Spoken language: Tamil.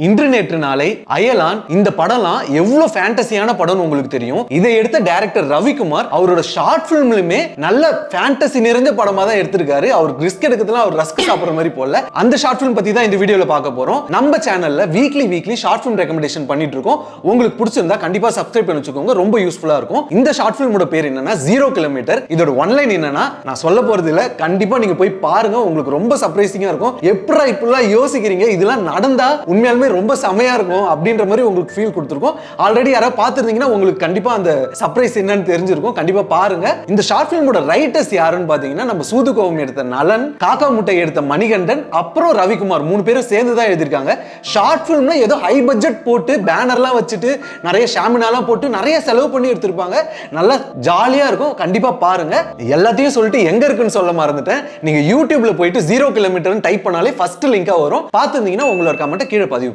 இன்று நேற்று நாளை அயலான் இந்த படம்லாம் எவ்வளவு ஃபேண்டசியான படம்னு உங்களுக்கு தெரியும். இதை எடுத்த டைரக்டர் ரவிக்குமார் அவரோட ஷார்ட் ஃபிலிம்லயுமே நல்ல ஃபேண்டசி நிறைந்த படமா தான் எடுத்திருக்காரு. அவர் ரிஸ்க் எடுக்கிறதுலாம் அவர் ரஸ்க் சாப்பிடுற மாதிரி போல. அந்த ஷார்ட் ஃபிலிம் பத்தி தான் இந்த வீடியோல பார்க்க போறோம். நம்ம சேனல்ல வீக்லி ஷார்ட் ஃபிலிம் ரெக்கமெண்டேஷன் பண்ணிட்டு இருக்கோம். உங்களுக்கு பிடிச்சிருந்தா கண்டிப்பா சப்ஸ்கிரைப் பண்ணி வச்சுக்கோங்க. ரொம்ப யூஸ்ஃபுல்லா இருக்கும். இந்த ஷார்ட் ஃபிலிமோட பேர் என்னன்னா 0 கிலோமீட்டர். இதோட ஒன்லைன் என்னன்னா நான் சொல்ல போறது இல்ல, கண்டிப்பா நீங்க போய் பாருங்க. உங்களுக்கு ரொம்ப சர்ப்ரைசிங்கா இருக்கும். எப்படா இப்படிலாம் யோசிக்கிறீங்க, இதெல்லாம் நடந்தா உண்மையாலுமே ரொம்ப செமையா இருக்கும் அப்படின்ற மாதிரி உங்களுக்கு ஃபீல் கொடுத்திருக்கும். ஆல்ரெடி யாராவது பார்த்திருந்தீங்கன்னா உங்களுக்கு கண்டிப்பா அந்த சர்ப்ரைஸ் என்னன்னு தெரிஞ்சிருக்கும். கண்டிப்பா பாருங்க. இந்த ஷார்ட் ஃபிலிமோட ரைட்டர்ஸ் யாருன்னு பாத்தீங்கன்னா நம்ம சூதுகோவம் எடுத்த நலன், காக்கா முட்டை எடுத்த மணிகண்டன், அப்புறம் ரவிக்குமார், 3 பேரும் சேர்ந்து தான் எழுதிருக்காங்க. ஷார்ட் ஃபிலிம்ல ஏதோ ஹை பட்ஜெட் போட்டு பேனர்லாம் வச்சுட்டு நிறைய ஷாமினாலாம் போட்டு நிறைய செலவு பண்ணி எடுத்திருப்பாங்க. நல்லா ஜாலியா இருக்கும். கண்டிப்பா பாருங்க. எல்லாத்தையும் சொல்லிட்டு எங்க இருக்குன்னு சொல்ல மறந்துட்டேன். நீங்க யூடியூப்ல போயிட்டு 0 கிலோமீட்டர்னு டைப் பண்ணாலே ஃபர்ஸ்ட் லிங்கா வரும். பார்த்திருந்தீங்கன்னா உங்களோட கமெண்ட்டை கீழே பதிவு